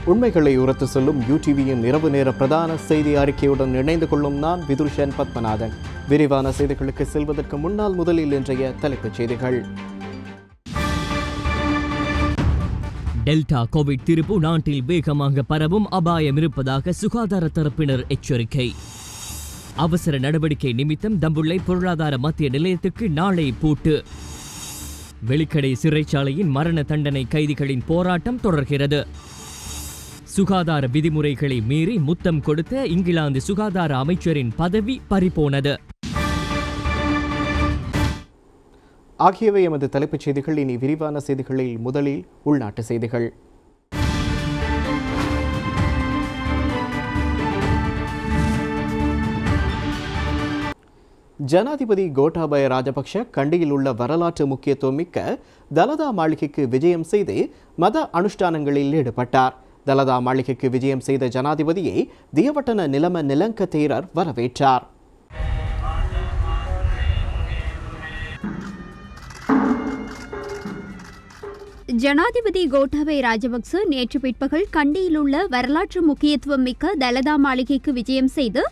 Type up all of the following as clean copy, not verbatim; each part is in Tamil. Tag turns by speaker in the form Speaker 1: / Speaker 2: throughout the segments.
Speaker 1: உண்மைகளை உரத்து சொல்லும் யூடிவியின் இரவு நேர பிரதான செய்தி அறிக்கையுடன் இணைந்து கொள்ளும் நான் விதுஷன் பத்மநாதன். விரிவான செய்திகளுக்கு செல்வதற்கு முன்னால் முதலில் இன்றைய தலைப்புச் செய்திகள்.
Speaker 2: டெல்டா கோவிட் திருப்பு நாட்டில் வேகமாக பரவும் அபாயம் இருப்பதாக சுகாதார தரப்பினர் எச்சரிக்கை. அவசர நடவடிக்கை நிமித்தம் தம்புள்ளை பொருளாதார மத்திய நிலையத்துக்கு நாளை பூட்டு. வெளிக்கடை சிறைச்சாலையின் மரண தண்டனை கைதிகளின் போராட்டம் தொடர்கிறது. சுகாதார விதிமுறைகளை மீறி முத்தம் கொடுத்த இங்கிலாந்து சுகாதார அமைச்சரின் பதவி பறிபோனது.
Speaker 1: ஆகியவை எமது தலைப்புச் செய்திகள். இனி விரிவான செய்திகளில் முதலில் உள்நாட்டு செய்திகள். ஜனாதிபதி கோட்டாபய ராஜபக்ஷ கண்டியில் உள்ள வரலாற்று முக்கியத்துவம் மிக்க தலதா மாளிகைக்கு விஜயம் செய்து மத அனுஷ்டானங்களில் ஈடுபட்டார். தலதா மாளிகைக்கு விஜயம் செய்த ஜனாதிபதியை தியவட்டன நிலம நிலங்க தேரர் வரவேற்றார்.
Speaker 3: ஜனாதிபதி கோட்டாபய ராஜபக்ச நேற்று பிற்பகல் கண்டியில் உள்ள வரலாற்று முக்கியத்துவம் மிக்க தலதா மாளிகைக்கு விஜயம் செய்து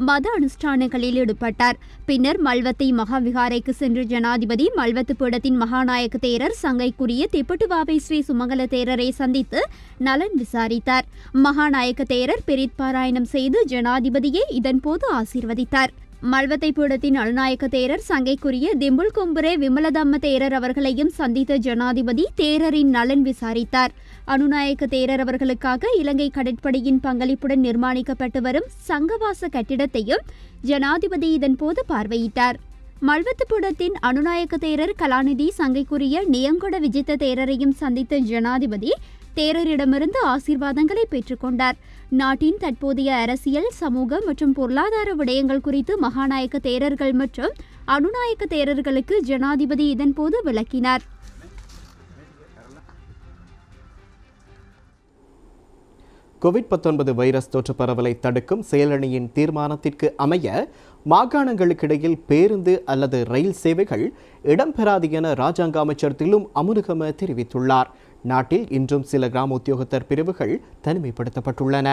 Speaker 3: மத அனுஷ்டானங்களில் ஈடுபட்டார். பின்னர் மல்வத்தை மகாவிகாரைக்கு சென்ற ஜனாதிபதி மல்வத்து பீடத்தின் மகாநாயக்க தேரர் சங்கைக்குரிய திப்பட்டுவாவை ஸ்ரீ சுமங்கல தேரரை சந்தித்து நலன் விசாரித்தார். மகாநாயக்க தேரர் பெரித் பாராயணம் செய்து ஜனாதிபதியை இதன்போது ஆசீர்வதித்தார். மல்வத்தை பீடத்தின் அலுநாயக்க தேரர் சங்கைக்குரிய திம்புல் கொம்புரே விமலதம்ம தேரர் அவர்களையும் சந்தித்த ஜனாதிபதி தேரரின் நலன் விசாரித்தார். அனுநாயக்க தேரர் அவர்களுக்காக இலங்கை கடற்படையின் பங்களிப்புடன் நிர்மாணிக்கப்பட்டு வரும் சங்கவாச கட்டிடத்தையும் ஜனாதிபதி இதன்போது பார்வையிட்டார். மல்வத்து பீடத்தின் அனுநாயக்க தேரர் கலாநிதி சங்கைக்குரிய நியங்கொட விஜித்த தேரரையும் சந்தித்த ஜனாதிபதி தேரரிடமிருந்து ஆசீர்வாதங்களை பெற்றுக்கொண்டார். நாட்டின் தற்போதைய அரசியல், சமூக மற்றும் பொருளாதார விடயங்கள் குறித்து மகாநாயக்க தேரர்கள் மற்றும் அனுநாயக்க தேரர்களுக்கு ஜனாதிபதி இதன்போது விளக்கினார்.
Speaker 1: கோவிட்-19 வைரஸ் தொற்று பரவலை தடுக்கும் செயலணியின் தீர்மானத்திற்கு அமைய மாகாணங்களுக்கிடையில் பேருந்து அல்லது ரயில் சேவைகள் இடம்பெறாது என ராஜாங்க அமைச்சர் திலும் அமுனுகம தெரிவித்துள்ளார். நாட்டில் இன்றும் சில கிராம உத்தியோகத்தர் பிரிவுகள் தனிமைப்படுத்தப்பட்டுள்ளன.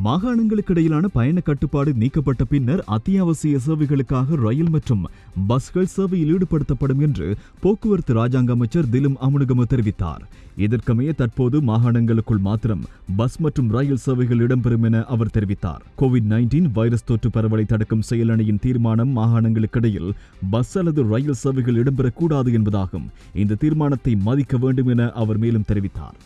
Speaker 4: மாகாணங்களுக்கிடையிலான பயண கட்டுப்பாடு நீக்கப்பட்ட பின்னர் அத்தியாவசிய சேவைகளுக்காக ரயில் மற்றும் பஸ்கள் சேவையில் ஈடுபடுத்தப்படும் என்று போக்குவரத்து ராஜாங்க அமைச்சர் திலும் அமுனுகம தெரிவித்தார். இதற்கமைய தற்போது மாகாணங்களுக்குள் மாத்திரம் பஸ் மற்றும் ரயில் சேவைகள் இடம்பெறும் என அவர் தெரிவித்தார். கோவிட்-19 வைரஸ் தொற்று பரவலை தடுக்கும் செயலணியின் தீர்மானம் மாகாணங்களுக்கிடையில் பஸ் அல்லது ரயில் சேவைகள் இடம்பெறக்கூடாது என்பதாகும். இந்த தீர்மானத்தை மதிக்க வேண்டும் என அவர் மேலும் தெரிவித்தார்.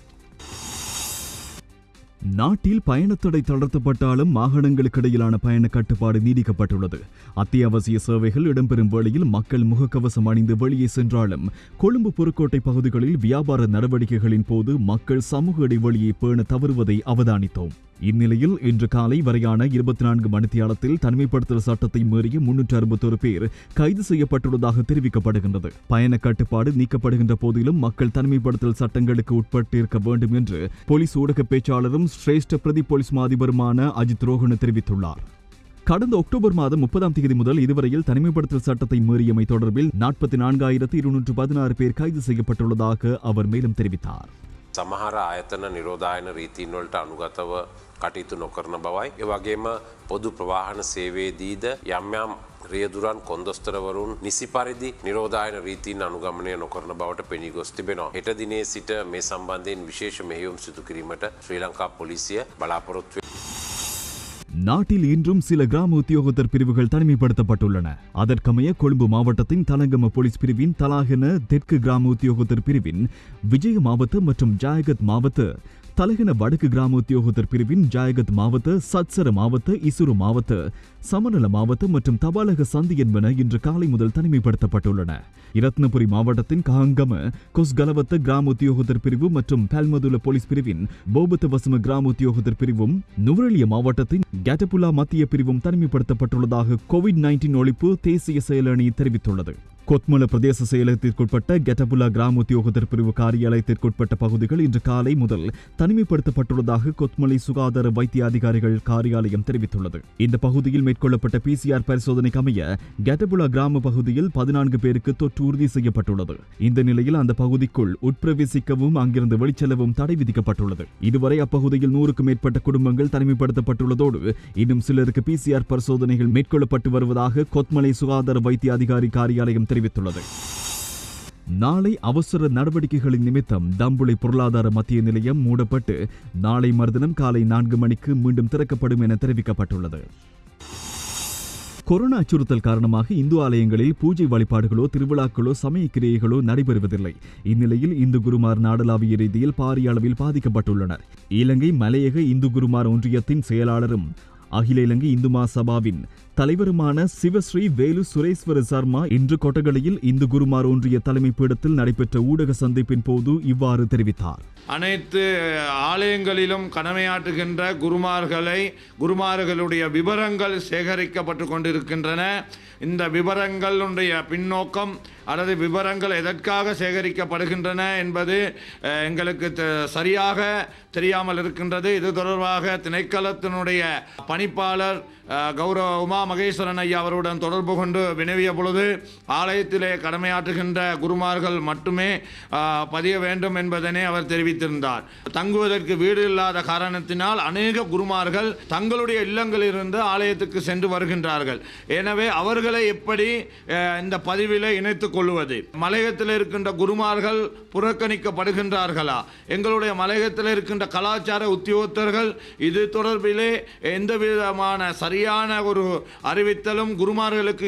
Speaker 4: நாட்டில் பயணத்தடை தளர்த்தப்பட்டாலும் மாகாணங்களுக்கிடையிலான பயண கட்டுப்பாடு நீடிக்கப்பட்டுள்ளது. அத்தியாவசிய சேவைகள் இடம்பெறும் வேளையில் மக்கள் முகக்கவசம் அணிந்து வெளியே சென்றாலும் கொழும்பு புறக்கோட்டை பகுதிகளில் வியாபார நடவடிக்கைகளின் போது மக்கள் சமூக இடைவெளியை பேண தவறுவதை அவதானித்தோம். இந்நிலையில் இன்று காலை வரையான 24 மணித்தியாலத்தில் தனிமைப்படுத்தல் சட்டத்தை மீறிய 361 பேர் கைது செய்யப்பட்டுள்ளதாக தெரிவிக்கப்படுகின்றது. பயண கட்டுப்பாடு நீக்கப்படுகின்ற போதிலும் மக்கள் தனிமைப்படுத்தல் சட்டங்களுக்கு உட்பட்டிருக்க வேண்டும் என்று போலீஸ் ஊடக பேச்சாளரும் சிரேஷ்ட பிரதி போலீஸ் மாதிபருமான அஜித் ரோஹன தெரிவித்துள்ளார். கடந்த அக்டோபர் மாதம் 30ஆம் தேதி முதல் இதுவரையில் தனிமைப்படுத்தல் சட்டத்தை மீறியமை தொடர்பில் 44,216 பேர் கைது செய்யப்பட்டுள்ளதாக அவர் மேலும் தெரிவித்தார்.
Speaker 5: සමහර ආයතන නිරෝධායන රීතීන් වලට අනුගතව කටයුතු නොකරන බවයි. ඒ වගේම පොදු ප්‍රවාහන සේවයේදීද යම් යම් රියදුරන් කොන්දොස්තරවරුන් නිසි පරිදි නිරෝධායන රීතීන් අනුගමනය නොකරන බවට පෙනී ගොස් තිබෙනවා. හෙට දිනේ සිට මේ සම්බන්ධයෙන් විශේෂ මෙහෙයුම් සිදු කිරීමට ශ්‍රී ලංකා පොලිසිය බලාපොරොත්තු වෙනවා.
Speaker 4: நாட்டில் இன்றும் சில கிராம உத்தியோகத்தர் பிரிவுகள் தனிமைப்படுத்தப்பட்டுள்ளன. அதற்கமைய கொழும்பு மாவட்டத்தின் தலங்கம போலீஸ் பிரிவின் தலாகன தெற்கு கிராம உத்தியோகத்தர் பிரிவின் விஜய மாவட்ட மற்றும் ஜாயகத் மாவட்ட, தலகன வடக்கு கிராம உத்தியோகத்தர் பிரிவின் ஜாயகத் மாவட்ட, சத்சர மாவட்ட, இசுரு மாவட்ட, சமநல மாவட்ட மற்றும் தபாலக சந்தி என்பன இன்று காலை முதல் தனிமைப்படுத்தப்பட்டுள்ளன. இரத்னபுரி மாவட்டத்தின் கஹங்கம கொஸ்கலவத்த கிராம உத்தியோகத்தர் பிரிவு மற்றும் பல்மதுல போலீஸ் பிரிவின் போபத்த வசம கிராம உத்தியோகத்தர் பிரிவும் நுவரெலிய மாவட்டத்தின் கேட்டபுலா மத்திய பிரிவும் தனிமைப்படுத்தப்பட்டுள்ளதாக கோவிட்-19 ஒழிப்பு தேசிய செயலணி தெரிவித்துள்ளது. கொத்மல பிரதேச செயலகத்திற்குட்பட்ட கெட்டபுலா கிராம உத்தியோகத்தர் பிரிவு காரியாலயத்திற்குட்பட்ட பகுதிகள் இன்று காலை முதல் தனிமைப்படுத்தப்பட்டுள்ளதாக கொத்மலை சுகாதார வைத்திய அதிகாரிகள் காரியாலயம் தெரிவித்துள்ளது. இந்த பகுதியில் மேற்கொள்ளப்பட்ட PCR பரிசோதனைக்கு அமைய கெட்டபுலா கிராம பகுதியில் 14 பேருக்கு தொற்று உறுதி செய்யப்பட்டுள்ளது. இந்த நிலையில் அந்த பகுதிக்குள் உட்பிரவேசிக்கவும் அங்கிருந்து வெளிச்செல்லவும் தடை விதிக்கப்பட்டுள்ளது. இதுவரை அப்பகுதியில் 100க்கும் மேற்பட்ட குடும்பங்கள் தனிமைப்படுத்தப்பட்டுள்ளதோடு இன்னும் சிலருக்கு PCR பரிசோதனைகள் மேற்கொள்ளப்பட்டு வருவதாக கொத்மலை சுகாதார வைத்திய அதிகாரி காரியாலயம் தெரிவித்துள்ளது. நாளை அவசர நடவடிக்கைகளின் நிமித்தம் தம்புளை பொருளாதார மத்திய நிலையம் மூடப்பட்டு நாளை மறுதினம் காலை 4 மணிக்கு மீண்டும் திறக்கப்படும் என தெரிவிக்கப்பட்டுள்ளது. கொரோனா அச்சுறுத்தல் காரணமாக இந்து ஆலயங்களில் பூஜை வழிபாடுகளோ திருவிழாக்களோ சமய கிரியைகளோ நடைபெறுவதில்லை. இந்நிலையில் இந்து குருமார் நாடளாவிய ரீதியில் பாரிய அளவில் பாதிக்கப்பட்டுள்ளனர். இலங்கை மலையக இந்து குருமார் ஒன்றியத்தின் செயலாளரும் அகில இலங்கை இந்து மகாசபாவின் தலைவருமான சிவஸ்ரீ வேலு சுரேஸ்வர சர்மா இன்று கொட்டகலையில் இந்து குருமார் ஒன்றிய தலைமை பீடத்தில் நடைபெற்ற ஊடக சந்திப்பின் போது இவ்வாறு தெரிவித்தார்.
Speaker 6: அனைத்து ஆலயங்களிலும் கடமையாற்றுகின்ற குருமார்களுடைய விவரங்கள் சேகரிக்கப்பட்டு கொண்டிருக்கின்றன. இந்த விவரங்களுடைய பின்னோக்கம் அல்லது விவரங்கள் எதற்காக சேகரிக்கப்படுகின்றன என்பது எங்களுக்கு சரியாக தெரியாமல் இருக்கின்றது. இது தொடர்பாக திணைக்களத்தினுடைய பணிப்பாளர் கௌரவ உமா மகேஸ்வரன் ஐயா அவருடன் தொடர்பு கொண்டு வினவிய பொழுது ஆலயத்திலே கடமையாற்றுகின்ற குருமார்கள் மட்டுமே பதிய வேண்டும் என்பதனை அவர் தெரிவித்திருந்தார். தங்குவதற்கு வீடு இல்லாத காரணத்தினால் அநேக குருமார்கள் தங்களுடைய இல்லங்களிலிருந்து ஆலயத்துக்கு சென்று வருகின்றார்கள். எனவே அவர்களை எப்படி இந்த பதிவிலே இணைத்துக் கொள்வது? மலையகத்தில் இருக்கின்ற குருமார்கள் புறக்கணிக்கப்படுகின்றார்களா? எங்களுடைய மலையகத்தில் இருக்கின்ற கலாச்சார உத்தியோகத்தர்கள் இது தொடர்பிலே எந்த விதமான சரியான ஒரு அறிவித்தலும் குருமார்களுக்கு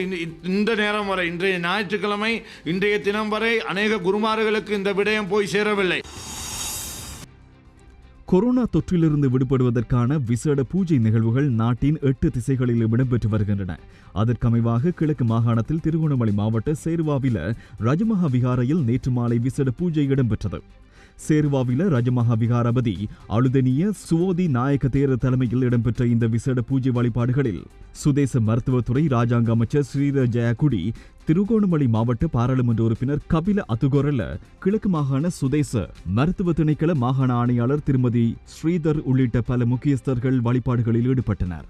Speaker 6: இந்த நேரம் வரை, இன்றைய ஞாயிற்றுக்கிழமை இன்றைய தினம் வரை அநேக குருமார்களுக்கு இந்த விடயம் போய் சேரவில்லை.
Speaker 4: கொரோனா தொற்றிலிருந்து விடுபடுவதற்கான விசேட பூஜை நிகழ்வுகள் நாட்டின் 8 திசைகளிலும் இடம்பெற்று வருகின்றன. அதற்கமைவாக கிழக்கு மாகாணத்தில் திருகோணமலை மாவட்ட சேருவாவில ரஜமஹா விகாரையில் நேற்று மாலை விசேட பூஜை இடம்பெற்றது. சேருவாவில ரஜமஹா விகாரபதி அழுதனிய சுவோதி நாயக்க தேரர் தலைமையில் இடம்பெற்ற இந்த விசேட பூஜை வழிபாடுகளில் சுதேச மருத்துவத்துறை ராஜாங்க அமைச்சர் ஸ்ரீர ஜெயக்குடி, திருகோணமலை மாவட்ட பாராளுமன்ற உறுப்பினர் கபில அத்துகொரல, கிழக்கு மாகாண சுதேச மருத்துவ திணைக்கள மாகாண ஆணையாளர் திருமதி ஸ்ரீதர் உள்ளிட்ட பல முக்கியஸ்தர்கள் வழிபாடுகளில் ஈடுபட்டனர்.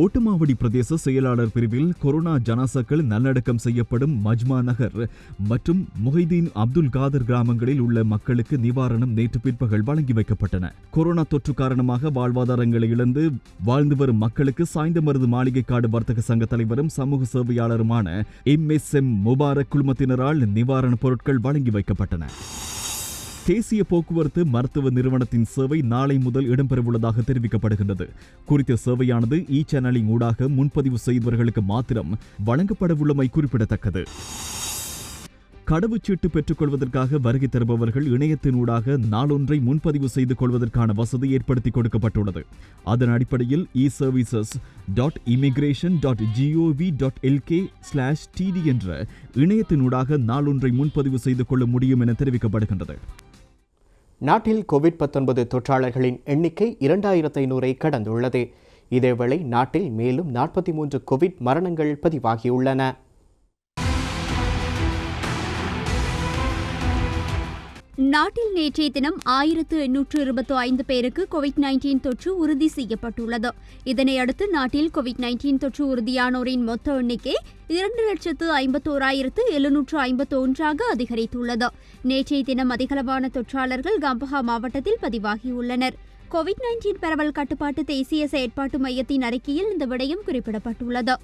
Speaker 4: ஓட்டமாவடி பிரதேச செயலாளர் பிரிவில் கொரோனா ஜனாசாக்கள் நல்லடக்கம் செய்யப்படும் மஜ்மா நகர் மற்றும் முஹைதீன் அப்துல் காதர் கிராமங்களில் உள்ள மக்களுக்கு நிவாரணம் நேற்று பிற்பகல் வழங்கி வைக்கப்பட்டன. கொரோனா தொற்று காரணமாக வாழ்வாதாரங்களை இழந்து வாழ்ந்து வரும் மக்களுக்கு சாய்ந்தமருது மாளிகைக்காடு வர்த்தக சங்க தலைவரும் சமூக சேவையாளருமான MSM முபாரக் குழுமத்தினரால் நிவாரணப் பொருட்கள் வழங்கி வைக்கப்பட்டன. தேசிய போக்குவரத்து மருத்துவ நிறுவனத்தின் சேவை நாளை முதல் இடம்பெறவுள்ளதாக தெரிவிக்கப்படுகின்றது. குறித்த சேவையானது சேனலிங் ஊடாக முன்பதிவு செய்தவர்களுக்கு மாத்திரம் வழங்கப்படவுள்ளமை குறிப்பிடத்தக்கது. கடவுச்சீட்டு பெற்றுக் கொள்வதற்காக வருகை தருபவர்கள் இணையத்தினூடாக நாளொன்றை முன்பதிவு செய்து கொள்வதற்கான வசதி ஏற்படுத்தி கொடுக்கப்பட்டுள்ளது. அதன் அடிப்படையில் eservices.immigration.gov.lk/td என்ற இணையத்தினூடாக நாளொன்றை முன்பதிவு செய்து கொள்ள முடியும் என தெரிவிக்கப்படுகின்றது.
Speaker 1: நாட்டில் COVID-19 தொற்றாளர்களின் எண்ணிக்கை 2500ஐ கடந்துள்ளது. இதேவேளை நாட்டில் மேலும் 43 கோவிட் மரணங்கள் பதிவாகியுள்ளன.
Speaker 3: நாட்டில் நேற்றைய தினம் 1825 பேருக்கு COVID-19 தொற்று உறுதி செய்யப்பட்டுள்ளது. இதனையடுத்து நாட்டில் COVID-19 தொற்று உறுதியானோரின் மொத்த எண்ணிக்கை 2,51,751 அதிகரித்துள்ளது. நேற்றைய தினம் அதிகளவான தொற்றாளர்கள் கம்பஹா மாவட்டத்தில் பதிவாகியுள்ளனர். COVID-19 பரவல் கட்டுப்பாட்டு தேசிய செயற்பாட்டு மையத்தின் அறிக்கையில் இந்த விடயம் குறிப்பிடப்பட்டுள்ளது.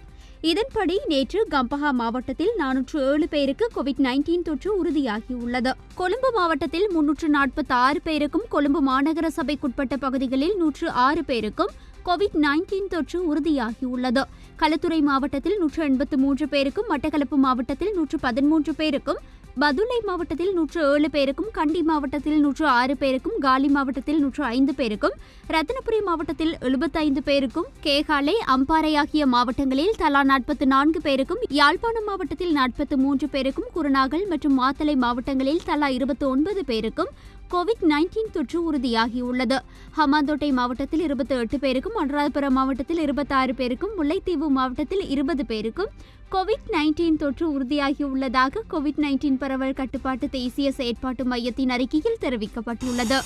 Speaker 3: இதன்படி நேற்று கம்பஹா மாவட்டத்தில் 407 பேருக்கு COVID-19 தொற்று உறுதியாகியுள்ளது. கொழும்பு மாவட்டத்தில் 346 பேருக்கும், கொழும்பு மாநகர சபைக்குட்பட்ட பகுதிகளில் 106 பேருக்கும் COVID-19 தொற்று உறுதியாகியுள்ளது. களுத்துறை மாவட்டத்தில் 183 பேருக்கும், மட்டக்களப்பு மாவட்டத்தில் 113 பேருக்கும், பதுளை மாவட்டத்தில் 107 பேருக்கும், கண்டி மாவட்டத்தில் 106 பேருக்கும், காலி மாவட்டத்தில் 105 பேருக்கும், ரத்தினபுரி மாவட்டத்தில் 75 பேருக்கும், கேகாலை, அம்பாறை ஆகிய மாவட்டங்களில் தலா 44 பேருக்கும், யாழ்ப்பாணம் மாவட்டத்தில் 43 பேருக்கும், குருநாகல் மற்றும் மாத்தளை மாவட்டங்களில் தலா 29 பேருக்கும் COVID-19 தொற்று உறுதியாகியுள்ளது. ஹம்பாந்தோட்டை மாவட்டத்தில் 28 பேருக்கும், அனுராதபுரம் மாவட்டத்தில் 26 பேருக்கும், முல்லைத்தீவு மாவட்டத்தில் 20 பேருக்கும், கோவிட்-19 தொற்று உறுதியாகியுள்ளதாக கோவிட்-19 பரவல் கட்டுப்பாட்டு தேசிய செயற்பாட்டு மையத்தின் அறிக்கையில் தெரிவிக்கப்பட்டுள்ளது.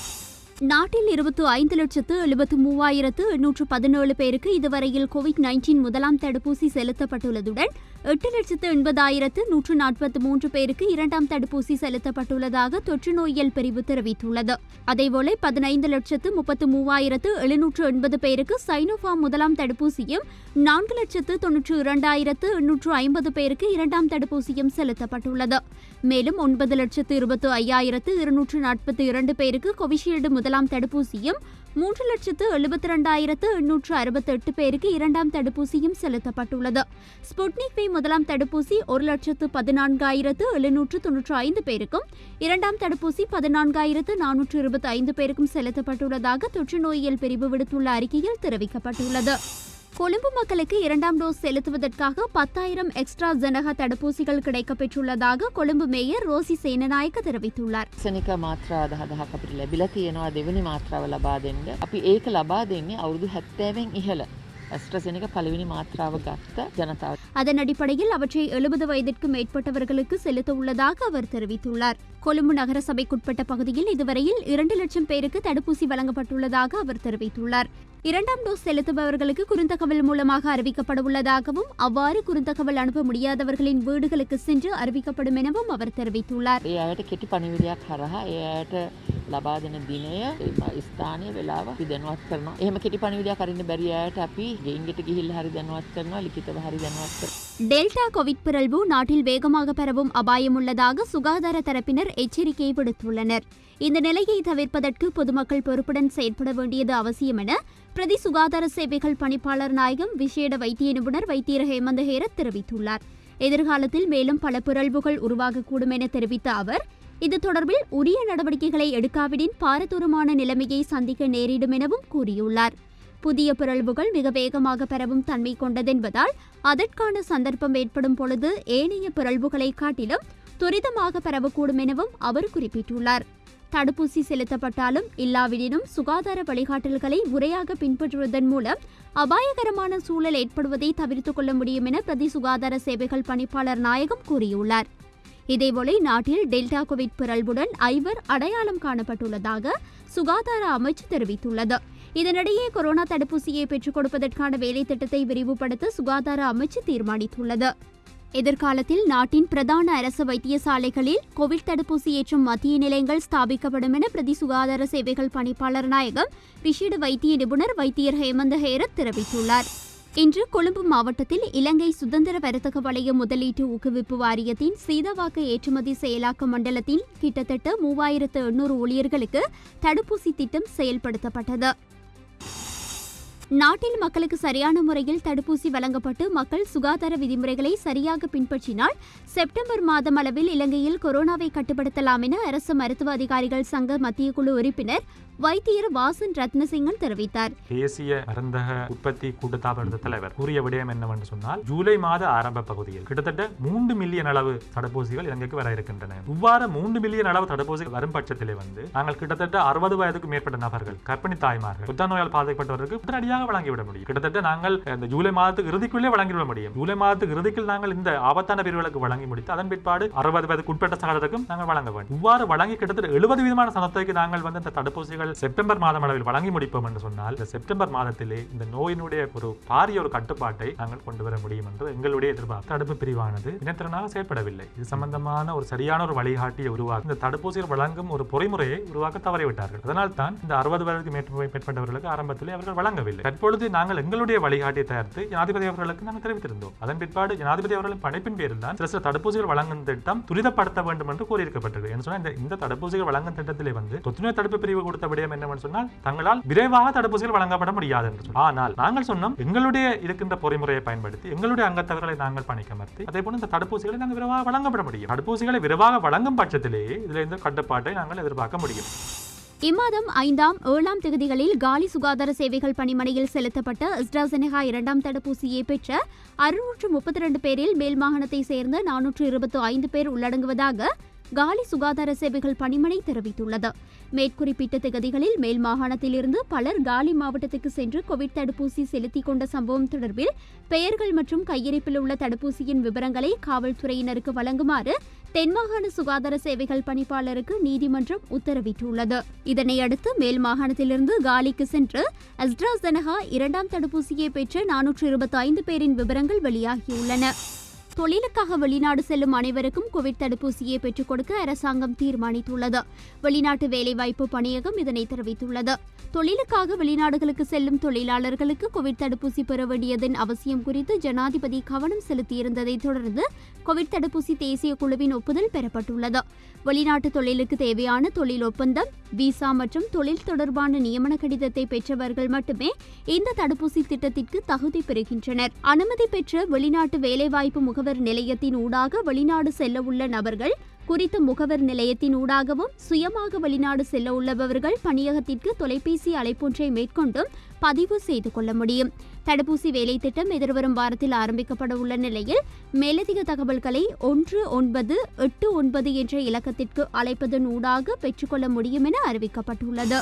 Speaker 3: நாட்டில் 25,73,817 பேருக்கு இதுவரையில் கோவிட்-19 முதலாம் தடுப்பூசி செலுத்தப்பட்டுள்ளதுடன் 8,80,143 பேருக்கு இரண்டாம் தடுப்பூசி செலுத்தப்பட்டுள்ளதாக தொற்று நோயியல் பிரிவு தெரிவித்துள்ளது. அதேபோல 15,33,780 பேருக்கு சைனோஃபார்ம் முதலாம் தடுப்பூசியும் 4,92,850 பேருக்கு இரண்டாம் தடுப்பூசியும் செலுத்தப்பட்டுள்ளது. மேலும் 9,25,242 பேருக்கு கோவிஷீல்டு முதலாம் தடுப்பூசியும் 3,72,868 பேருக்கு இரண்டாம் தடுப்பூசியும் செலுத்தப்பட்டுள்ளது. ஸ்புட்னிக் வி முதலாம் தடுப்பூசி 1,14,795 பேருக்கும் இரண்டாம் தடுப்பூசி 14,425 பேருக்கும் செலுத்தப்பட்டுள்ளதாக தொற்று நோயியல் பிரிவு விடுத்துள்ள அறிக்கையில் தெரிவிக்கப்பட்டுள்ளது. கொழும்பு மக்களுக்கு இரண்டாம் டோஸ் செலுத்துவதற்காக 10,000 எக்ஸ்ட்ரா ஜனகா தடுப்பூசிகள் கிடைக்கப்பெற்றுள்ளதாக கொழும்பு மேயர் ரோசி சேனநாயக்க தெரிவித்துள்ளார்.
Speaker 7: සෙනික මාත්‍රා 10,000ක් අපිට ලැබිලා තියෙනවා දෙවෙනි මාත්‍රාව ලබා දෙන්න. අපි ඒක ලබා දෙන්නේ අවුරුදු 70න් ඉහළ AstraZeneca පළවෙනි මාත්‍රාව ගත්ත ජනතාව.
Speaker 3: அதன் அடிப்படையில் அவற்றை 70 வயதிற்கு மேற்பட்டவர்களுக்கு செலுத்த உள்ளதாக அவர் தெரிவித்துள்ளார். கொழும்பு நகர சபைக்குட்பட்ட பகுதியில் இதுவரையில் 2 லட்சம் பேருக்கு தடுப்பூசி வழங்கப்பட்டுள்ளதாக அவர் தெரிவித்துள்ளார். இரண்டாம் டோஸ் செலுத்துபவர்களுக்கு குறுந்தகவல் மூலமாக அறிவிக்கப்பட உள்ளதாகவும் அவ்வாறு குறுந்தகவல் அனுப்ப முடியாதவர்களின் வீடுகளுக்கு சென்று அறிவிக்கப்படும் எனவும் அவர் தெரிவித்துள்ளார்.
Speaker 7: ඒ අයට කෙටි පණිවිඩයක් හරහා ඒ අයට ලබා දෙන දිනය ස්ථානීය වෙලාව අපි දැනුවත් කරනවා. එහෙම කෙටි පණිවිඩයක් අරින්න බැරි අයට අපි ගෙයින්ගට ගිහිල්ලා හරි දැනුවත් කරනවා, ලිඛිතව හරි දැනුවත් කරනවා.
Speaker 3: டெல்டா கோவிட் பிறழ்வு நாட்டில் வேகமாக பரவும் அபாயம் உள்ளதாக சுகாதார தரப்பினர் எச்சரிக்கை விடுத்துள்ளனர். இந்த நிலையை தவிர்ப்பதற்கு பொதுமக்கள் பொறுப்புடன் செயற்பட வேண்டியது அவசியம் என பிரதி சுகாதார சேவைகள் பணிப்பாளர் நாயகம் விசேட வைத்திய நிபுணர் வைத்தியர் ஹேமந்த ஹேரத் தெரிவித்துள்ளார். எதிர்காலத்தில் மேலும் பல பிறழ்வுகள் உருவாகக்கூடும் என தெரிவித்த அவர் இது தொடர்பில் உரிய நடவடிக்கைகளை எடுக்காவிடின் பாரதூரமான நிலைமையை சந்திக்க நேரிடும் எனவும் கூறியுள்ளார். புதிய பிறழ்வுகள் மிக வேகமாக பரவும் தன்மை கொண்டதென்பதால் அதற்கான சந்தர்ப்பம் ஏற்படும் பொழுது ஏனைய பிறழ்வுகளை காட்டிலும் துரிதமாக பரவக்கூடும் எனவும் அவர் குறிப்பிட்டுள்ளார். தடுப்பூசி செலுத்தப்பட்டாலும் இல்லாவிடினும் சுகாதார வழிகாட்டல்களை முறையாக பின்பற்றுவதன் மூலம் அபாயகரமான சூழல் ஏற்படுவதை தவிர்த்துக் கொள்ள முடியும் என பிரதி சுகாதார சேவைகள் பணிப்பாளர் நாயகம் கூறியுள்ளார். இதேபோல நாட்டில் டெல்டா கோவிட் பிறழ்வுடன் 5 அடையாளம் காணப்பட்டுள்ளதாக சுகாதார அமைச்சு தெரிவித்துள்ளது. இதனிடையே கொரோனா தடுப்பூசியை பெற்றுக் கொடுப்பதற்கான வேலை திட்டத்தை விரிவுபடுத்த சுகாதார அமைச்சு தீர்மானித்துள்ளது. எதிர்காலத்தில் நாட்டின் பிரதான அரசு வைத்தியசாலைகளில் கோவிட் தடுப்பூசி ஏற்றும் மத்திய நிலையங்கள் ஸ்தாபிக்கப்படும் என பிரதி சுகாதார சேவைகள் பணிப்பாளர் நாயகம் விசேட வைத்திய நிபுணர் வைத்தியர் ஹேமந்த ஹேரத் தெரிவித்துள்ளார். இன்று கொழும்பு மாவட்டத்தில் இலங்கை சுதந்திர வர்த்தக வலய முதலீட்டு ஊக்குவிப்பு வாரியத்தின் சீதவாக்க ஏற்றுமதி செயலாக்க மண்டலத்தின் கிட்டத்தட்ட 3,800 ஊழியர்களுக்கு தடுப்பூசி திட்டம் செயல்படுத்தப்பட்டது. நாட்டில் மக்களுக்கு சரியான முறையில் தடுப்பூசி வழங்கப்பட்டு மக்கள் சுகாதார விதிமுறைகளை சரியாக பின்பற்றினால் செப்டம்பர் மாதம் அளவில் இலங்கையில் கொரோனாவை கட்டுப்படுத்தலாம் என அரசு மருத்துவ அதிகாரிகள் சங்க மத்திய குழு உறுப்பினர் வைத்தியர் வாசன் ரத்னசிங்கன் தெரிவித்தார்.
Speaker 8: தேசிய மருந்தக உற்பத்தி கூட்டத்தாபனது தலைவர் கூறிய விடயம் என்னவென்று சொன்னால் ஜூலை மாத ஆரம்ப பகுதியில் கிட்டத்தட்ட 3 மில்லியன் அளவு தடுப்பூசிகள் இலங்கைக்கு வர இருக்கின்றன. இவ்வாறு 3 மில்லியன் அளவு தடுப்பூசிகள் வரும் பட்சத்திலே நாங்கள் கிட்டத்தட்ட 60 வயதுக்கு மேற்பட்ட நபர்கள், கர்ப்பிணி தாய்மார்கள், புற்றுநோயால் பாதிக்கப்பட்டவர்களுக்கு உடனடியாக வழங்கிவிட முடியும். கிட்டத்தட்ட நாங்கள் இந்த ஜூலை மாதத்துக்கு இறுதிக்குள்ளே வழங்கிவிட முடியும். ஜூலை மாதத்துக்கு இறுதிக்குள் நாங்கள் இந்த ஆபத்தான பிரிவுகளுக்கு வழங்கி முடித்து அதன் பிற்பாடு 60 வயதுக்கு உட்பட்ட சகலருக்கும் நாங்கள் வழங்க வேண்டும். இவ்வாறு வழங்கி கிட்டத்தட்ட 70% சனத்தைக்கு நாங்கள் இந்த தடுப்பூசிகள் செப்டம்பர் மாதம் அளவில் வழங்கி முடிப்போம் என்று சொன்னால் இந்த செப்டம்பர் மாதத்திலே இந்த நோயினுடைய ஒரு பாரிய ஒரு கட்டுப்பாட்டை நாங்கள் கொண்டு வர முடியும் என்று எங்களுடைய எதிர்பார்ப்பு. தடுப்பு பிரிவானது இனத்திறனாக செயல்படவில்லை. இது சம்பந்தமான ஒரு சரியான ஒரு வழிகாட்டியை உருவாக்கி இந்த தடுப்பூசிகள் வழங்கும் ஒரு பொறிமுறையை உருவாக்க தவறிவிட்டார்கள். அதனால் தான் இந்த 60 வயதுக்கு மேற்பட்டவர்களுக்கு ஆரம்பத்திலே அவர்கள் வழங்கவில்லை. தற்பொழுது நாங்கள் எங்களுடைய வழிகாட்டியை தயாரித்து ஜனாதிபதி அவர்களுக்கு நாங்கள் தெரிவித்திருந்தோம். அதன் பிற்பாடு ஜனாதிபதி அவர்களின் பணிப்பின் பேரில் தான் சில தடுப்பூசிகள் வழங்கும் திட்டம் துரிதப்படுத்த வேண்டும் என்று கூறியிருக்கப்பட்டது. என்று சொன்னால் இந்த தடுப்பூசிகள் வழங்கும் திட்டத்திலே தொற்றுநோய் தடுப்பு பிரிவு கொடுத்த விடயம் என்னவென்று சொன்னால் தங்களால் விரைவாக தடுப்பூசிகள் வழங்கப்பட முடியாது என்று சொன்னால், ஆனால் நாங்கள் சொன்னோம் எங்களுடைய இருக்கின்ற பொறிமுறையை பயன்படுத்தி எங்களுடைய அங்கத்தவர்களை நாங்கள் பணிக்கமர்த்தி அதே போல இந்த தடுப்பூசிகளை நாங்கள் விரைவாக வழங்கப்பட முடியும். தடுப்பூசிகளை விரைவாக வழங்கும் பட்சத்திலேயே இதில் இந்த கட்டுப்பாட்டை நாங்கள் எதிர்பார்க்க முடியும்.
Speaker 3: இம்மாதம் 5ஆம் 7ஆம் தேதிகளில் காலி சுகாதார சேவைகள் பணிமனையில் செலுத்தப்பட்ட AstraZeneca 2ஆம் தடுப்பூசியை பெற்ற 632 பேரில் மேல் மாகாணத்தை சேர்ந்த 425 பேர் உள்ளடங்குவதாக காலி சுகாதார சேவைகள் பணிமனை தெரிவித்துள்ளது. மேற்குறிப்பிட்ட திகதிகளில் மேல் மாகாணத்திலிருந்து பலர் காலி மாவட்டத்துக்கு சென்று கோவிட் தடுப்பூசி செலுத்திக் கொண்ட சம்பவம் தொடர்பில் பெயர்கள் மற்றும் கையிருப்பில் உள்ள தடுப்பூசியின் விவரங்களை காவல்துறையினருக்கு வழங்குமாறு தென்மாகாண சுகாதார சேவைகள் பணிப்பாளருக்கு நீதிமன்றம் உத்தரவிட்டுள்ளது. இதனையடுத்து மேல் மாகாணத்திலிருந்து காலிக்கு சென்று அஸ்ட்ராசெனகா 2ஆம் தடுப்பூசியை பெற்ற 425 பேரின் விவரங்கள் வெளியாகியுள்ளன. தொழிலுக்காக வெளிநாடு செல்லும் அனைவருக்கும் கோவிட் தடுப்பூசியை பெற்றுக் கொடுக்க அரசாங்கம் தீர்மானித்துள்ளது. வெளிநாட்டு வேலைவாய்ப்பு பணியகம் இதனை தெரிவித்துள்ளது. தொழிலுக்காக வெளிநாடுகளுக்கு செல்லும் தொழிலாளர்களுக்கு கோவிட் தடுப்பூசி பெற வேண்டியதன் அவசியம் குறித்து ஜனாதிபதி கவனம் செலுத்தியிருந்ததை தொடர்ந்து கோவிட் தடுப்பூசி தேசிய குழுவின் ஒப்புதல் பெறப்பட்டுள்ளது. வெளிநாட்டு தொழிலுக்கு தேவையான தொழில் ஒப்பந்தம், விசா மற்றும் தொழில் தொடர்பான நியமன கடிதத்தை பெற்றவர்கள் மட்டுமே இந்த தடுப்பூசி திட்டத்திற்கு தகுதி பெறுகின்றனர். அனுமதி பெற்ற வெளிநாட்டு வேலைவாய்ப்பு முகவர் நிலையத்தின் ஊடாக வெளிநாடு செல்ல உள்ள நபர்கள் குறித்த முகவர் நிலையத்தின் ஊடாகவும் சுயமாக வெளிநாடு செல்ல உள்ளவர்கள் பணியகத்திற்கு தொலைபேசி அழைப்பொன்றை மேற்கொண்டும் பதிவு செய்து கொள்ள முடியும். தடுப்பூசி வேலை திட்டம் எதிர்வரும் வாரத்தில் ஆரம்பிக்கப்பட உள்ள நிலையில் மேலதிக தகவல்களை 1989 என்ற இலக்கத்திற்கு அழைப்பதன் ஊடாக பெற்றுக்கொள்ள முடியும் என அறிவிக்கப்பட்டுள்ளது.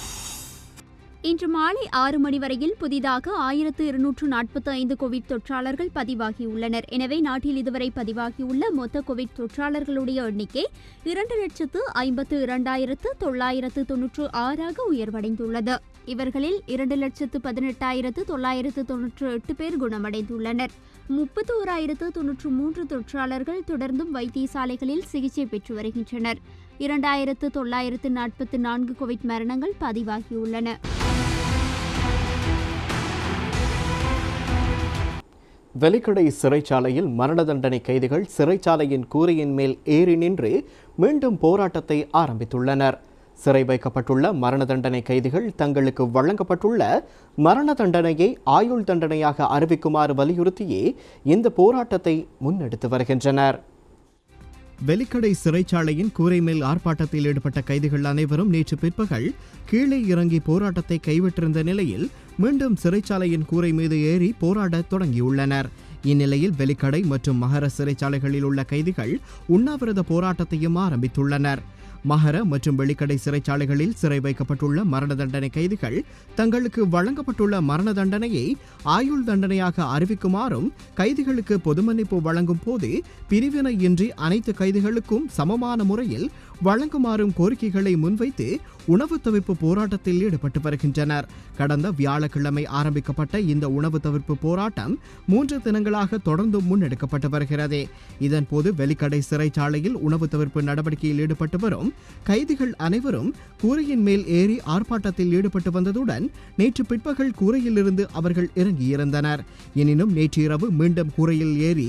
Speaker 3: இன்று மாலை 6 மணி வரையில் புதிதாக 1245 கோவிட் தொற்றாளர்கள் பதிவாகியுள்ளனர். எனவே நாட்டில் இதுவரை பதிவாகியுள்ள மொத்த கோவிட் தொற்றாளர்களுடைய எண்ணிக்கை 2,02,996 உயர்வடைந்துள்ளது. இவர்களில் 2,18,998 பேர் குணமடைந்துள்ளனர். 31,093 தொற்றாளர்கள் தொடர்ந்தும் வைத்தியசாலைகளில் சிகிச்சை பெற்று வருகின்றனர். 2,944 கோவிட் மரணங்கள் பதிவாகியுள்ளன.
Speaker 1: வெலிக்கடை சிறைச்சாலையில் மரண தண்டனை கைதிகள் சிறைச்சாலையின் கூரையின் மேல் ஏறி நின்று மீண்டும் போராட்டத்தை ஆரம்பித்துள்ளனர். சிறை வைக்கப்பட்டுள்ள மரண தண்டனை கைதிகள் தங்களுக்கு வழங்கப்பட்டுள்ள மரண தண்டனையை ஆயுள் தண்டனையாக அறிவிக்குமாறு வலியுறுத்தியே இந்த போராட்டத்தை முன்னெடுத்து வருகின்றனர். வெலிக்கடை சிறைச்சாலையின் கூரை மேல் ஆர்ப்பாட்டத்தில் ஈடுபட்ட கைதிகள் அனைவரும் நேற்று பிற்பகல் கீழே இறங்கி போராட்டத்தை கைவிட்டிருந்த நிலையில் மீண்டும் சிறைச்சாலையின் கூரை மீது ஏறி போராடத் தொடங்கியுள்ளனர். இந்நிலையில் வெலிக்கடை மற்றும் மகர சிறைச்சாலைகளில் உள்ள கைதிகள் உண்ணாவிரத போராட்டத்தையும் ஆரம்பித்துள்ளனர். மகர மற்றும் வெலிக்கடை சிறைச்சாலைகளில் சிறை வைக்கப்பட்டுள்ள மரண தண்டனை கைதிகள் தங்களுக்கு வழங்கப்பட்டுள்ள மரண தண்டனையை ஆயுள் தண்டனையாக அறிவிக்குமாறும் கைதிகளுக்கு பொது மன்னிப்பு வழங்கும் போது பிரிவினையின்றி அனைத்து கைதிகளுக்கும் சமமான முறையில் வழங்குமாறும் கோரிக்கைகளை முன்வைத்து உணவு தவிர்ப்பு போராட்டத்தில் ஈடுபட்டு வருகின்றனர். கடந்த வியாழக்கிழமை ஆரம்பிக்கப்பட்ட இந்த உணவு தவிர்ப்பு போராட்டம் 3 தினங்களாக தொடர்ந்து முன்னெடுக்கப்பட்டு வருகிறது. இதன்போது வெலிக்கடை சிறைச்சாலையில் உணவு தவிர்ப்பு நடவடிக்கையில் ஈடுபட்டு வரும் கைதிகள் அனைவரும் கூரையின் மேல் ஏறி ஆர்ப்பாட்டத்தில் ஈடுபட்டு வந்ததுடன் நேற்று பிற்பகல் கூரையில் இருந்து அவர்கள் இறங்கியிருந்தனர். எனினும் நேற்று இரவு மீண்டும் கூரையில் ஏறி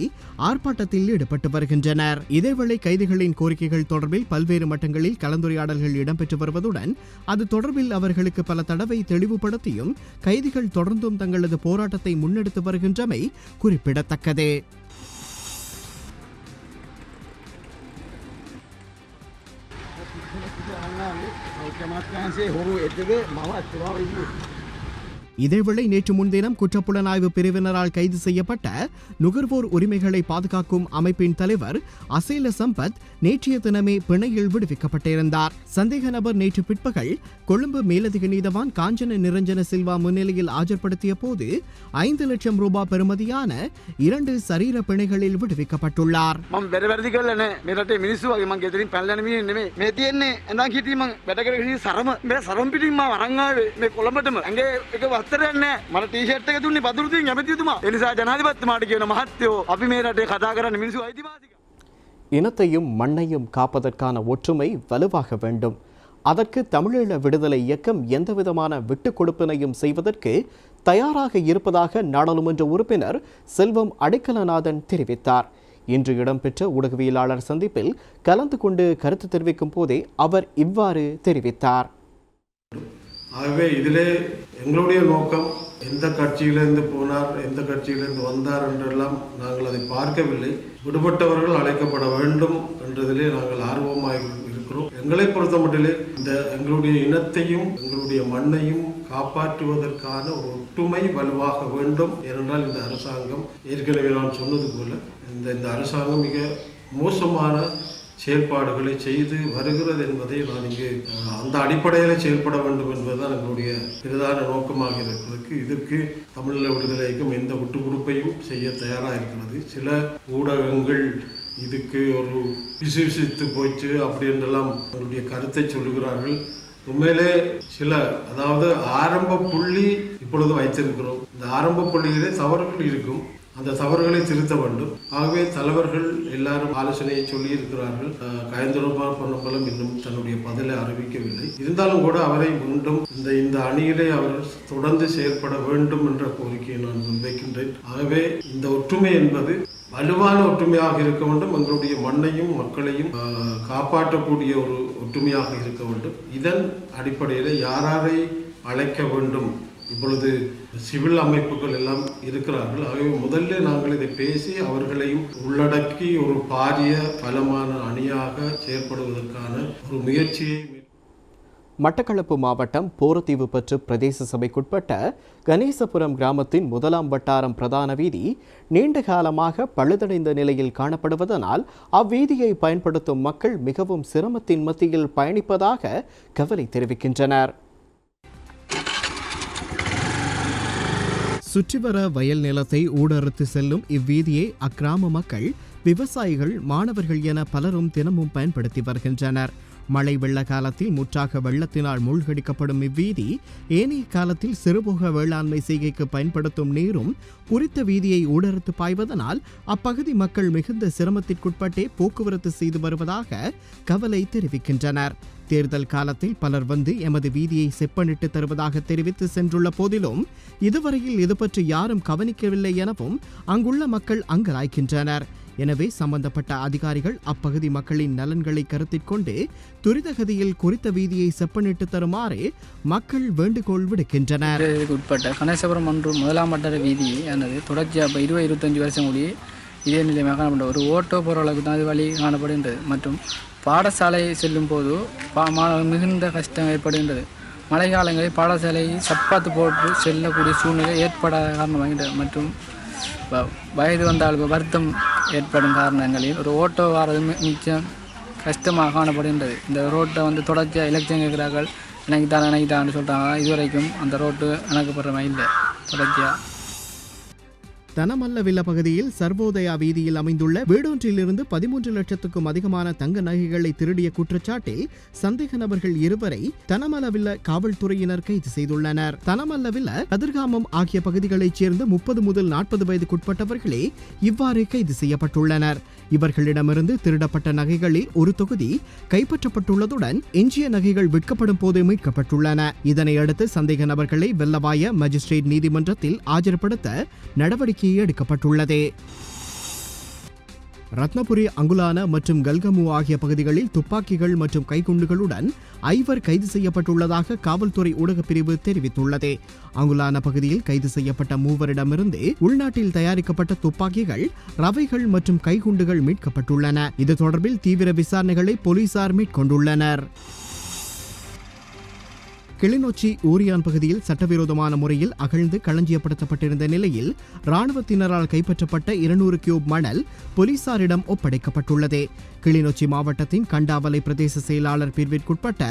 Speaker 1: ஆர்ப்பாட்டத்தில் ஈடுபட்டு வருகின்றனர். இதேவேளை கைதிகளின் கோரிக்கைகள் தொடர்பில் பல்வேறு மட்டங்களில் கலந்துரையாடல்கள் இடம்பெற்று வருவதுடன் அது தொடர்பில் அவர்களுக்கு பல தடவை தெளிவுபடுத்தியும் கைதிகள் தொடர்ந்தும் தங்களது போராட்டத்தை முன்னெடுத்து வருகின்றமை குறிப்பிடத்தக்கது. இதேவேளை நேற்று முன்தினம் குற்றப்புலனாய்வு பிரிவினரால் கைது செய்யப்பட்ட நுகர்வோர் உரிமைகளை பாதுகாக்கும் அமைப்பின் தலைவர் அசேல சம்பத் நேற்றைய தினமே பிணையில் விடுவிக்கப்பட்டிருந்தார். சந்தேக நபர் நேற்று பிற்பகல் கொழும்பு மேலதிக நீதவான் காஞ்சன நிரஞ்சன சில்வா முன்னிலையில் ஆஜர்படுத்திய போது 5 லட்சம் ரூபாய் பெறுமதியான 2 சரீர பிணைகளில் விடுவிக்கப்பட்டுள்ளார். இனத்தையும் மண்ணையும் காப்பதற்கான ஒற்றுமை வலுவாக வேண்டும். அதற்கு தமிழீழ விடுதலை இயக்கம் எந்தவிதமான விட்டுக் கொடுப்பினையும் செய்வதற்கு தயாராக இருப்பதாக நாடாளுமன்ற உறுப்பினர் செல்வம் அடைக்கலநாதன் தெரிவித்தார். இன்று இடம்பெற்ற ஊடகவியலாளர் சந்திப்பில் கலந்து கொண்டு கருத்து தெரிவிக்கும் போதே அவர் இவ்வாறு தெரிவித்தார்.
Speaker 9: ஆகவே இதிலே எங்களுடைய நோக்கம் எந்த கட்சியிலிருந்து போனார், எந்த கட்சியிலிருந்து வந்தார் என்றெல்லாம் நாங்கள் அதை பார்க்கவில்லை. விடுபட்டவர்கள் அழைக்கப்பட வேண்டும் என்றதிலே நாங்கள் ஆர்வமாக இருக்கிறோம். எங்களை பொறுத்த மட்டிலே இந்த எங்களுடைய இனத்தையும் எங்களுடைய மண்ணையும் காப்பாற்றுவதற்கான ஒரு ஒற்றுமை வலுவாக வேண்டும். ஏனென்றால் இந்த அரசாங்கம் ஏற்கனவே நான் சொன்னது போல இந்த அரசாங்கம் மிக மோசமான செயல்பாடுகளை செய்து வருகிறது என்பதை நான் இங்கு அந்த அடிப்படையில் செயல்பட வேண்டும் என்பதுதான் எங்களுடைய பிரதான நோக்கமாக இருக்கிறதுக்கு. இதற்கு தமிழீழ விடுதலைக்கும் எந்த விட்டுக்கொடுப்பையும் செய்ய தயாராக இருக்கிறது. சில ஊடகங்கள் இதுக்கு ஒரு விசுவிசித்து போச்சு அப்படி என்றெல்லாம் அவருடைய கருத்தை சொல்லுகிறார்கள். உண்மையிலே சில அதாவது ஆரம்ப புள்ளி இப்பொழுது வைத்திருக்கிறோம். இந்த ஆரம்ப புள்ளியிலே தவறுகள் இருக்கும், அந்த தவறுகளை திருத்த வேண்டும். ஆகவே தலைவர்கள் எல்லாரும் ஆலோசனையை சொல்லி இருக்கிறார்கள். கயந்திரபால் பொன்னம்பலம் இன்னும் தன்னுடைய பதிலை அறிவிக்கவில்லை. இருந்தாலும் கூட அவரை மீண்டும் இந்த அணியிலே அவர் தொடர்ந்து செயல்பட வேண்டும் என்ற கோரிக்கையை நான் முன்வைக்கின்றேன். ஆகவே இந்த ஒற்றுமை என்பது வலுவான ஒற்றுமையாக இருக்க வேண்டும். எங்களுடைய மண்ணையும் மக்களையும் காப்பாற்றக்கூடிய ஒரு ஒற்றுமையாக இருக்க வேண்டும். இதன் அடிப்படையில் யாரை அழைக்க வேண்டும், இப்பொழுது சிவில் அமைப்புகள் எல்லாம் இருக்கிறார்கள். ஆகவே முதல்ல நாங்கள் இதை பேசி அவர்களையும் உள்ளடக்கி ஒரு பாரிய பலமான அணியாக செயற்படுவதற்கான ஒரு முயற்சியை.
Speaker 1: மட்டக்களப்பு மாவட்டம் போரத்தீவு பற்று பிரதேச சபைக்குட்பட்ட கணேசபுரம் கிராமத்தின் 1ஆம் வட்டாரம் பிரதான வீதி நீண்ட காலமாக பழுதடைந்த நிலையில் காணப்படுவதனால் அவ்வீதியை பயன்படுத்தும் மக்கள் மிகவும் சிரமத்தின் மத்தியில் பயணிப்பதாக கவலை தெரிவிக்கின்றனர். சுற்றிவர வயல் நிலத்தை ஊடறுத்து செல்லும் இவ்வீதியை அக்கிராம மக்கள், விவசாயிகள், மாணவர்கள் என பலரும் தினமும் பயன்படுத்தி வருகின்றனர். மழை வெள்ள காலத்தில் முற்றாக வெள்ளத்தினால் மூழ்கடிக்கப்படும் இவ்வீதி ஏனைய காலத்தில் சிறுபோக வேளாண்மை செய்கைக்கு பயன்படுத்தும் நீரும் குறித்த வீதியை ஊடறுத்து பாய்வதனால் அப்பகுதி மக்கள் மிகுந்த சிரமத்திற்குட்பட்டே போக்குவரத்து செய்து வருவதாக கவலை தெரிவிக்கின்றனர். தேர்தல் காலத்தில் பலர் வந்து எமது வீதியை செப்பனிட்டு தருவதாக தெரிவித்து சென்றுள்ள போதிலும் இதுவரையில் இது பற்றி யாரும் கவனிக்கவில்லை எனவும் அங்குள்ள மக்கள் அங்கலாய்க்கின்றனர். எனவே சம்பந்தப்பட்ட அதிகாரிகள் அப்பகுதி மக்களின் நலன்களை கருத்தில் கொண்டு துரிதகதியில் குறித்த வீதியை செப்பனிட்டு தருமாறு மக்கள் வேண்டுகோள் விடுக்கின்றனர்.
Speaker 10: உட்பட்ட கணேசபுரம் 1ஆம் வட்டார வீதியானது தொடர்ச்சியாக 20-25 வருஷம் கூடிய இதே நிலையமாக காணப்படும். ஒரு ஓட்டோ போகிற அளவுக்கு தான் அது வழி காணப்படுகின்றது. மற்றும் பாடசாலை செல்லும் போது மிகுந்த கஷ்டம் ஏற்படுகின்றது. மழை காலங்களில் பாடசாலை சப்பாத்து போட்டு செல்லக்கூடிய சூழ்நிலை ஏற்படாத காரணமாகின்றது. மற்றும் வயது வந்தால் வருத்தம் ஏற்படும் காரணங்களில் ஒரு ஓட்டோ வாரது மிச்சம் கஷ்டமாக காணப்படுகின்றது. இந்த ரோட்டை தொடர்ச்சியாக எலெக்ஷன் கேட்குறார்கள், எனக்கு தான் சொல்கிறாங்க. இதுவரைக்கும் அந்த ரோட்டு இணக்கப்படுற மாதிரி இல்லை. தொடர்ச்சியாக
Speaker 1: தனமல்லவில்ல பகுதியில் சர்வோதயா வீதியில் அமைந்துள்ள வீடொன்றிலிருந்து 13 லட்சத்துக்கும் அதிகமான தங்க நகைகளை திருடிய குற்றச்சாட்டில் சந்தேக நபர்கள் 2வரை தனமல்லவில்ல காவல்துறையினர் கைது செய்துள்ளனர். தனமல்லவில்ல, கதிர்காமம் ஆகிய பகுதிகளைச் சேர்ந்த 30 முதல் 40 வயதுக்குட்பட்டவர்களே இவ்வாறு கைது செய்யப்பட்டுள்ளனர். இவர்களிடமிருந்து திருடப்பட்ட நகைகளில் ஒரு தொகுதி கைப்பற்றப்பட்டுள்ளதுடன் எஞ்சிய நகைகள் விற்கப்படும் போது மீட்கப்பட்டுள்ளன. இதனையடுத்து சந்தேக நபர்களை வெள்ளவாய மஜிஸ்ட்ரேட் நீதிமன்றத்தில் ஆஜர்படுத்த நடவடிக்கை எடுக்கப்பட்டுள்ளது. ரத்னபுரி, அங்குலான மற்றும் கல்கமு ஆகிய பகுதிகளில் துப்பாக்கிகள் மற்றும் கைக்குண்டுகளுடன் 5 கைது செய்யப்பட்டுள்ளதாக காவல்துறை ஊடகப் பிரிவு தெரிவித்துள்ளது. அங்குலான பகுதியில் கைது செய்யப்பட்ட 3வரிடமிருந்து உள்நாட்டில் தயாரிக்கப்பட்ட துப்பாக்கிகள், ரவைகள் மற்றும் கைக்குண்டுகள் மீட்கப்பட்டுள்ளன. இது தொடர்பில் தீவிர விசாரணைகளை போலீசார் மேற்கொண்டுள்ளனர். கிளிநொச்சி ஊரியான் பகுதியில் சட்டவிரோதமான முறையில் அகழ்ந்து களஞ்சியப்படுத்தப்பட்டிருந்த நிலையில் இராணுவத்தினரால் கைப்பற்றப்பட்ட 200 கியூப் மணல் போலீசாரிடம் ஒப்படைக்கப்பட்டுள்ளது. கிளிநொச்சி மாவட்டத்தின் கண்டாவலை பிரதேச செயலாளர் பிரிவிற்குட்பட்ட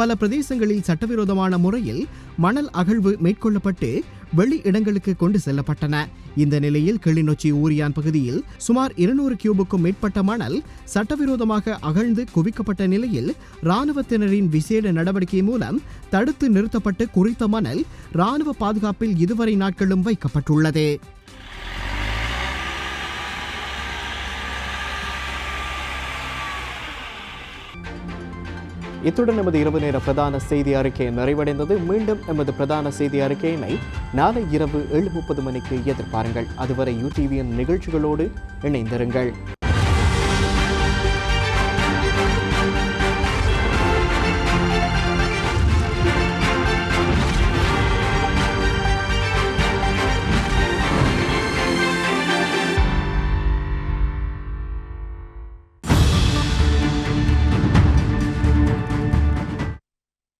Speaker 1: பல பிரதேசங்களில் சட்டவிரோதமான முறையில் மணல் அகழ்வு மேற்கொள்ளப்பட்டு வெளி இடங்களுக்கு கொண்டு செல்லப்பட்டன. இந்த நிலையில் கிளிநொச்சி ஊரியான் பகுதியில் சுமார் 200 கியூபுக்கும் மேற்பட்ட மணல் சட்டவிரோதமாக அகழ்ந்து குவிக்கப்பட்ட நிலையில் இராணுவத்தினரின் விசேட நடவடிக்கை மூலம் தடுத்து நிறுத்தப்பட்டு குறித்த மணல் இராணுவ பாதுகாப்பில் இதுவரை நாட்களும் வைக்கப்பட்டுள்ளது. இத்துடன் நமது இரவு நேர பிரதான செய்தி அறிக்கை நிறைவடைந்தது. மீண்டும் எமது பிரதான செய்தி அறிக்கையினை நாளை இரவு 7:30 மணிக்கு எதிர்பாருங்கள். அதுவரை UTVN நிகழ்ச்சிகளோடு இணைந்திருங்கள்.